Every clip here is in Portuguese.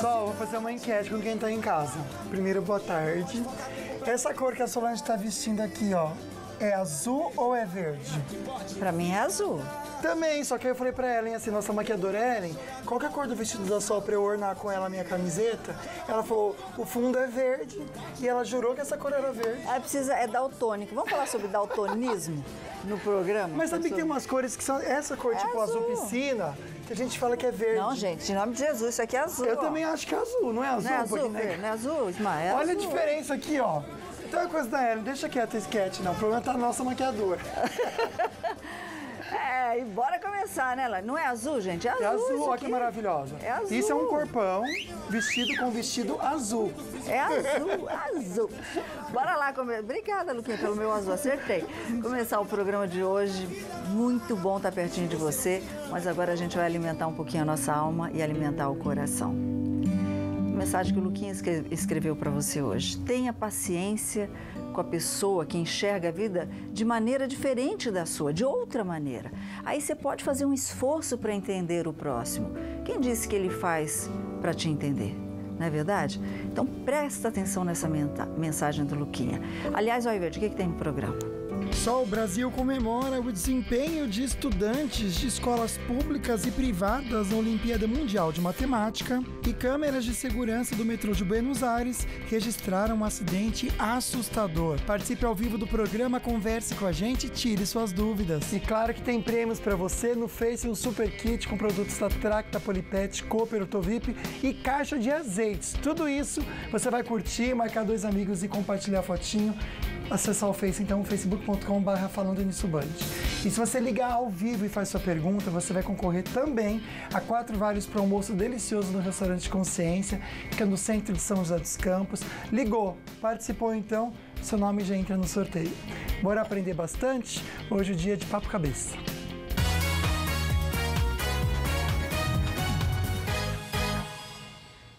Sol, vou fazer uma enquete com quem tá em casa. Primeiro, boa tarde. Essa cor que a Solange tá vestindo aqui, ó, é azul ou é verde? Pra mim é azul. Também, só que aí eu falei pra Ellen, assim, nossa maquiadora Ellen, qual que é a cor do vestido da Sol pra eu ornar com ela a minha camiseta? Ela falou, o fundo é verde, e ela jurou que essa cor era verde. É daltônico. Vamos falar sobre daltonismo no programa? Mas sabe que tem umas cores que são essa cor, tipo azul piscina, que a gente fala que é verde. Não, gente, em nome de Jesus, isso aqui é azul. Eu também acho que é azul, não é azul? Não é azul, né? não é azul, Ismael? Olha a diferença aqui, ó. Tem uma coisa da Ellen, deixa quieto esse sketch, não. O problema tá na nossa maquiadora. E bora começar, né, Lá? Não é azul, gente? É azul. É azul, olha que maravilhosa. É azul. Isso é um corpão vestido com vestido azul. É azul, azul. Bora lá começar. Obrigada, Luquinha, pelo meu azul. Acertei. Começar o programa de hoje. Muito bom estar pertinho de você, mas agora a gente vai alimentar um pouquinho a nossa alma e alimentar o coração. Mensagem que o Luquinha escreveu para você hoje. Tenha paciência com a pessoa que enxerga a vida de maneira diferente da sua, de outra maneira. Aí você pode fazer um esforço para entender o próximo. Quem disse que ele faz para te entender? Não é verdade? Então presta atenção nessa mensagem do Luquinha. Aliás, olha, o que tem no programa? Só o Brasil comemora o desempenho de estudantes de escolas públicas e privadas na Olimpíada Mundial de Matemática, e câmeras de segurança do metrô de Buenos Aires registraram um acidente assustador. Participe ao vivo do programa, converse com a gente e tire suas dúvidas. E claro que tem prêmios para você no Face, um super kit com produtos da Tracta, Polipet, Cooper, Otovip e caixa de azeites. Tudo isso você vai curtir, marcar 2 amigos e compartilhar a fotinho. Acessar o Face, então, facebook.com/falando nisso Band. E se você ligar ao vivo e faz sua pergunta, você vai concorrer também a 4 vales para um almoço delicioso no restaurante Consciência, que fica no centro de São José dos Campos. Ligou, participou então, seu nome já entra no sorteio. Bora aprender bastante? Hoje é o dia de Papo Cabeça.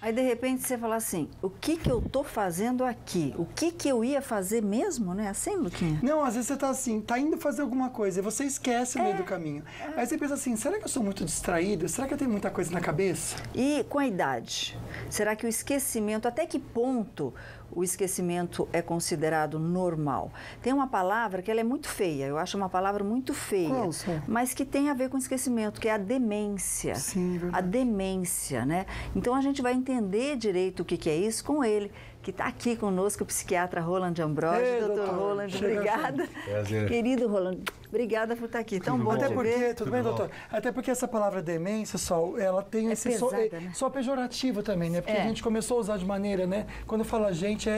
Aí, de repente, você fala assim, o que eu tô fazendo aqui? O que eu ia fazer mesmo, né? Assim, Luquinha? Não, às vezes você tá assim, tá indo fazer alguma coisa e você esquece no meio do caminho. Aí você pensa assim, será que eu sou muito distraído? Será que eu tenho muita coisa na cabeça? E com a idade? Será que o esquecimento, até que ponto o esquecimento é considerado normal? Tem uma palavra que ela é muito feia, eu acho uma palavra muito feia, mas que tem a ver com esquecimento, que é a demência. Sim, verdade. A demência, né? Então a gente vai entender direito o que é isso com ele, que está aqui conosco, o psiquiatra Roland Ambrosio. Ei, doutor Roland, obrigada. Querido Roland, obrigada por estar aqui. Tão bom te ver. Tudo bem, doutor? Até porque essa palavra demência, Sol, ela tem esse só pejorativo também, né? Porque a gente começou a usar de maneira, né? Quando fala gente,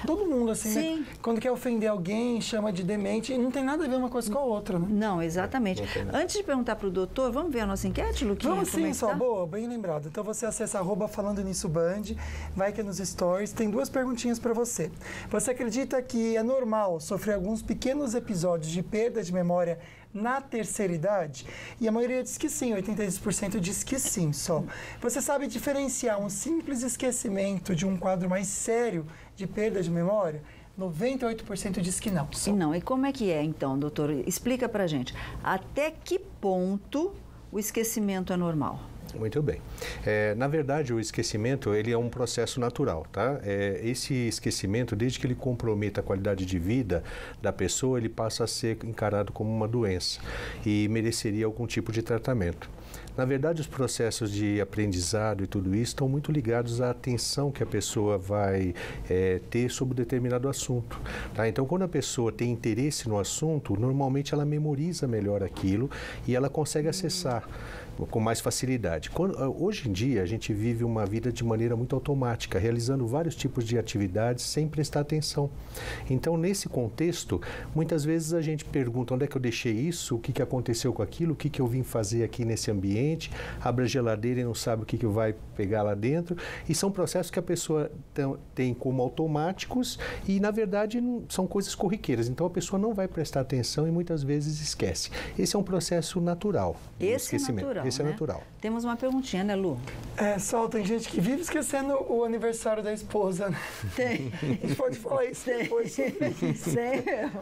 todo mundo assim, sim, né? Quando quer ofender alguém, chama de demente, e não tem nada a ver uma coisa com a outra, né? Não, exatamente. Antes de perguntar para o doutor, vamos ver a nossa enquete, Luquinha? Vamos sim, Sol, boa, bem lembrado. Então você acessa @falando nisso Band, vai aqui nos stories, tem 2 perguntinhas para você. Você acredita que é normal sofrer alguns pequenos episódios de perda de memória na terceira idade? E a maioria diz que sim, 86% diz que sim, só. Você sabe diferenciar um simples esquecimento de um quadro mais sério de perda de memória? 98% diz que não. E não, e como é que é então, doutor? Explica pra gente. Até que ponto o esquecimento é normal? Muito bem. Na verdade, o esquecimento ele é um processo natural, tá? Esse esquecimento, desde que ele comprometa a qualidade de vida da pessoa, ele passa a ser encarado como uma doença e mereceria algum tipo de tratamento. Na verdade, os processos de aprendizado e tudo isso estão muito ligados à atenção que a pessoa vai ter sobre determinado assunto. Tá? Então, quando a pessoa tem interesse no assunto, normalmente ela memoriza melhor aquilo e ela consegue acessar com mais facilidade. Hoje em dia, a gente vive uma vida de maneira muito automática, realizando vários tipos de atividades sem prestar atenção. Então, nesse contexto, muitas vezes a gente pergunta onde é que eu deixei isso, o que aconteceu com aquilo, o que eu vim fazer aqui nesse ambiente, abre a geladeira e não sabe o que vai pegar lá dentro. E são processos que a pessoa tem como automáticos e, na verdade, são coisas corriqueiras. Então, a pessoa não vai prestar atenção e muitas vezes esquece. Esse é um processo natural. Esse é natural. Esse é natural. Temos uma perguntinha, né, Lu? Sol, tem gente que vive esquecendo o aniversário da esposa, né? Tem. A gente pode falar isso depois.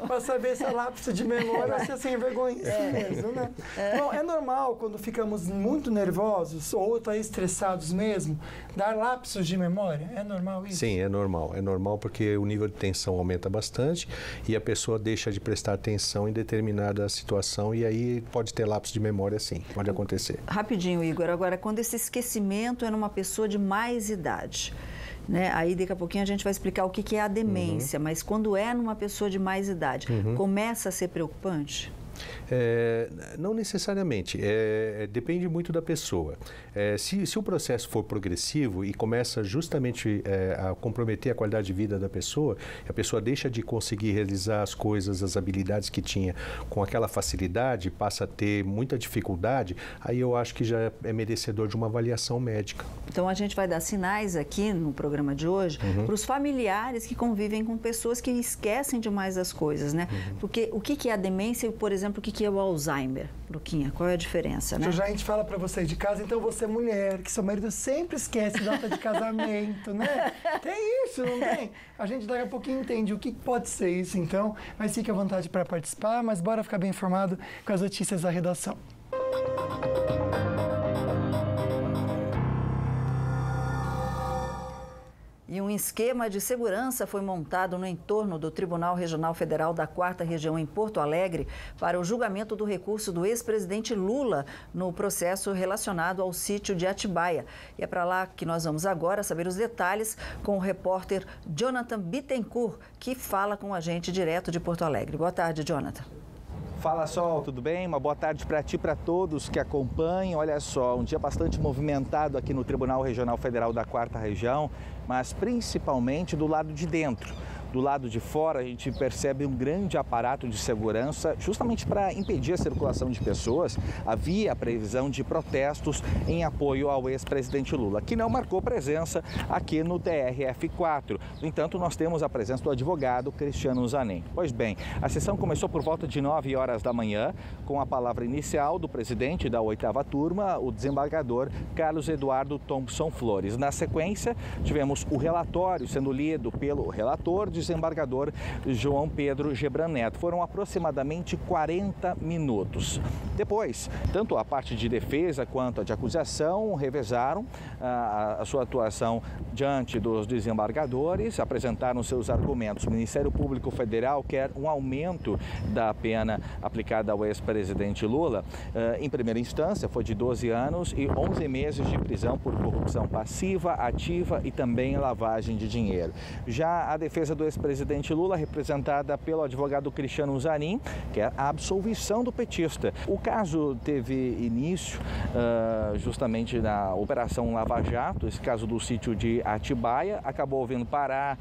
Para saber se é lapso de memória ou se é sem vergonha mesmo, né? Bom, é normal quando fica ficamos muito nervosos ou tá estressados mesmo, dar lapsos de memória? É normal isso? Sim, é normal. É normal porque o nível de tensão aumenta bastante e a pessoa deixa de prestar atenção em determinada situação e aí pode ter lapso de memória, sim, pode acontecer. Rapidinho, Igor, agora quando esse esquecimento é numa pessoa de mais idade, né? Aí daqui a pouquinho a gente vai explicar o que é a demência, mas quando é numa pessoa de mais idade, começa a ser preocupante? Não necessariamente, depende muito da pessoa. Se o processo for progressivo e começa justamente a comprometer a qualidade de vida da pessoa, a pessoa deixa de conseguir realizar as coisas, as habilidades que tinha com aquela facilidade, passa a ter muita dificuldade, aí eu acho que já é merecedor de uma avaliação médica. Então a gente vai dar sinais aqui no programa de hoje para os familiares que convivem com pessoas que esquecem demais as coisas, né? Porque o que é a demência e, por exemplo, o que é o Alzheimer, Luquinha? Qual é a diferença, né? Já a gente fala pra você de casa, então você é mulher, que seu marido sempre esquece data de casamento, né? Tem isso, não tem? A gente daqui a pouquinho entende o que pode ser isso, então. Mas fique à vontade para participar, mas bora ficar bem informado com as notícias da redação. E um esquema de segurança foi montado no entorno do Tribunal Regional Federal da 4ª Região em Porto Alegre para o julgamento do recurso do ex-presidente Lula no processo relacionado ao sítio de Atibaia. E é para lá que nós vamos agora saber os detalhes com o repórter Jonathan Bittencourt, que fala com a gente direto de Porto Alegre. Boa tarde, Jonathan. Fala, Sol, tudo bem? Uma boa tarde para ti e para todos que acompanham. Olha só, um dia bastante movimentado aqui no Tribunal Regional Federal da 4ª Região, mas principalmente do lado de dentro. Do lado de fora, a gente percebe um grande aparato de segurança justamente para impedir a circulação de pessoas. Havia a previsão de protestos em apoio ao ex-presidente Lula, que não marcou presença aqui no TRF4. No entanto, nós temos a presença do advogado Cristiano Zanin. Pois bem, a sessão começou por volta de 9 horas da manhã, com a palavra inicial do presidente da 8ª turma, o desembargador Carlos Eduardo Thompson Flores. Na sequência, tivemos o relatório sendo lido pelo relator, desembargador João Pedro Gebran Neto. Foram aproximadamente 40 minutos. Depois, tanto a parte de defesa quanto a de acusação revezaram a sua atuação diante dos desembargadores, apresentaram seus argumentos. O Ministério Público Federal quer um aumento da pena aplicada ao ex-presidente Lula. Em primeira instância, foi de 12 anos e 11 meses de prisão por corrupção passiva, ativa e também lavagem de dinheiro. Já a defesa do ex-presidente Lula, representada pelo advogado Cristiano Zanin, quer a absolvição do petista. O caso teve início justamente na Operação Lava Jato, esse caso do sítio de Atibaia, acabou vindo parar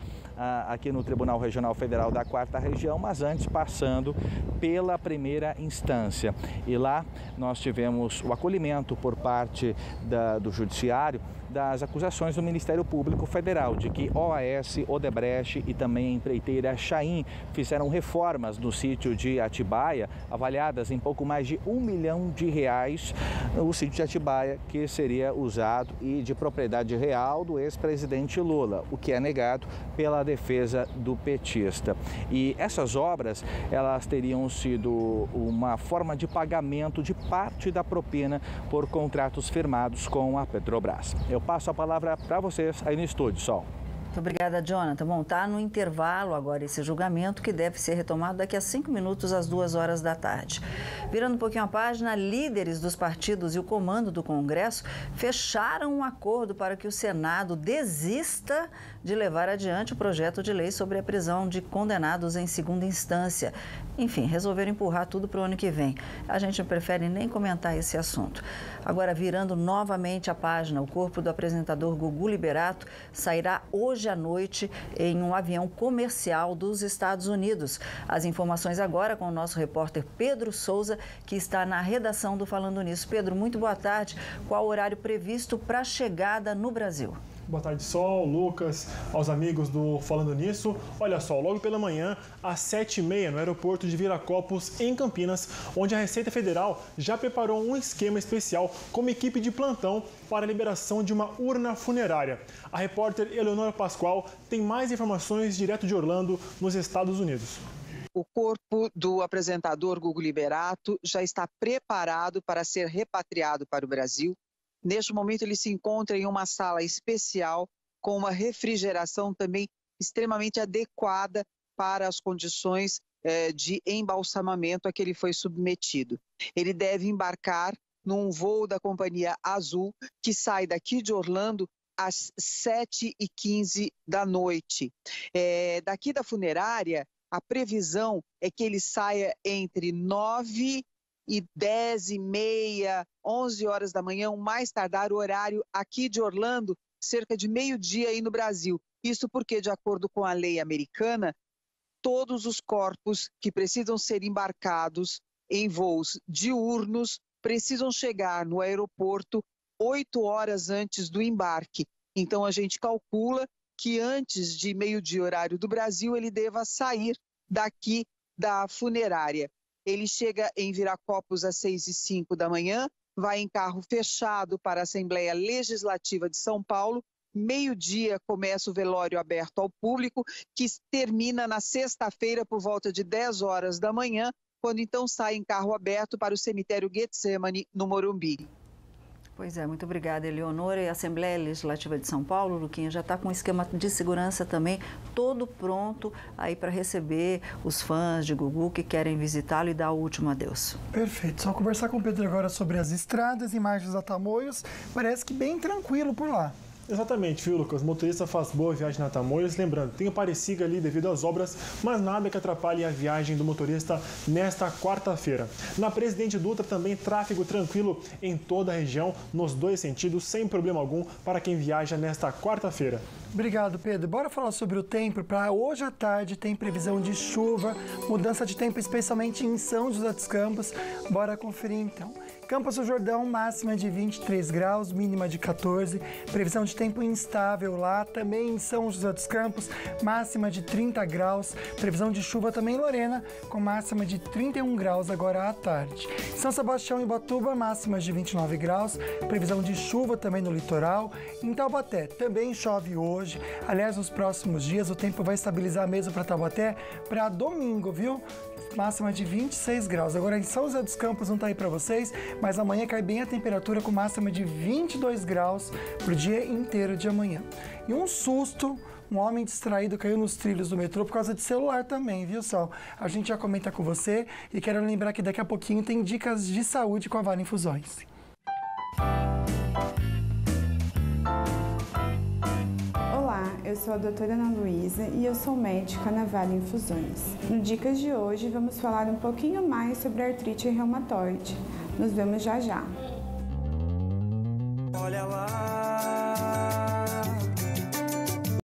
aqui no Tribunal Regional Federal da 4ª Região, mas antes passando pela primeira instância. E lá nós tivemos o acolhimento por parte do Judiciário das acusações do Ministério Público Federal de que OAS, Odebrecht e também a empreiteira Chain fizeram reformas no sítio de Atibaia, avaliadas em pouco mais de R$1 milhão, o sítio de Atibaia, que seria usado e de propriedade real do ex-presidente Lula, o que é negado pela defesa do petista. E essas obras, elas teriam sido uma forma de pagamento de parte da propina por contratos firmados com a Petrobras. Eu passo a palavra para vocês aí no estúdio, Sol. Muito obrigada, Jonathan. Bom, está no intervalo agora esse julgamento, que deve ser retomado daqui a 5 minutos, às 2 horas da tarde. Virando um pouquinho a página, líderes dos partidos e o comando do Congresso fecharam um acordo para que o Senado desista de levar adiante o projeto de lei sobre a prisão de condenados em segunda instância. Enfim, resolveram empurrar tudo para o ano que vem. A gente prefere nem comentar esse assunto. Agora, virando novamente a página, o corpo do apresentador Gugu Liberato sairá hoje à noite em um avião comercial dos Estados Unidos. As informações agora com o nosso repórter Pedro Souza, que está na redação do Falando Nisso. Pedro, muito boa tarde. Qual o horário previsto para a chegada no Brasil? Boa tarde, Sol, Lucas, aos amigos do Falando Nisso. Olha só, logo pela manhã, às 7h30, no aeroporto de Viracopos, em Campinas, onde a Receita Federal já preparou um esquema especial como equipe de plantão para a liberação de uma urna funerária. A repórter Eleonora Pascoal tem mais informações direto de Orlando, nos Estados Unidos. O corpo do apresentador Gugu Liberato já está preparado para ser repatriado para o Brasil. Neste momento, ele se encontra em uma sala especial com uma refrigeração também extremamente adequada para as condições de embalsamamento a que ele foi submetido. Ele deve embarcar num voo da companhia Azul, que sai daqui de Orlando às 7h15 da noite. Daqui da funerária, a previsão é que ele saia entre 9 e 10h30, 11 horas da manhã, o mais tardar o horário aqui de Orlando, cerca de meio-dia aí no Brasil. Isso porque, de acordo com a lei americana, todos os corpos que precisam ser embarcados em voos diurnos precisam chegar no aeroporto 8 horas antes do embarque. Então, a gente calcula que antes de meio-dia horário do Brasil, ele deva sair daqui da funerária. Ele chega em Viracopos às 6h05 da manhã, vai em carro fechado para a Assembleia Legislativa de São Paulo. Meio-dia começa o velório aberto ao público, que termina na sexta-feira por volta de 10 horas da manhã, quando então sai em carro aberto para o cemitério Getsemane, no Morumbi. Pois é, muito obrigada, Eleonora. E a Assembleia Legislativa de São Paulo, Luquinha, já está com um esquema de segurança também todo pronto aí para receber os fãs de Gugu que querem visitá-lo e dar o último adeus. Perfeito. Só conversar com o Pedro agora sobre as estradas, imagens a Tamoios. Parece que bem tranquilo por lá. Exatamente, viu, Lucas? O motorista faz boa viagem na Tamoios. Lembrando, tem o Parecida ali devido às obras, mas nada que atrapalhe a viagem do motorista nesta quarta-feira. Na Presidente Dutra também tráfego tranquilo em toda a região, nos dois sentidos, sem problema algum para quem viaja nesta quarta-feira. Obrigado, Pedro. Bora falar sobre o tempo. Para hoje à tarde tem previsão de chuva, mudança de tempo especialmente em São José dos Campos. Bora conferir então. Campos do Jordão, máxima de 23 graus, mínima de 14. Previsão de tempo instável lá, também em São José dos Campos, máxima de 30 graus. Previsão de chuva também em Lorena, com máxima de 31 graus agora à tarde. São Sebastião e Ubatuba, máximas de 29 graus. Previsão de chuva também no litoral. Em Taubaté, também chove hoje. Aliás, nos próximos dias o tempo vai estabilizar mesmo para Taubaté para domingo, viu? Máxima de 26 graus. Agora em São José dos Campos não está aí para vocês, mas amanhã cai bem a temperatura com máxima de 22 graus pro dia inteiro de amanhã. E um susto, um homem distraído caiu nos trilhos do metrô por causa de celular também, viu, Sol? A gente já comenta com você e quero lembrar que daqui a pouquinho tem dicas de saúde com a Vale Infusões. Eu sou a doutora Ana Luísa e eu sou médica na Vale Infusões. No Dicas de hoje vamos falar um pouquinho mais sobre a artrite reumatoide. Nos vemos já já. Olha lá.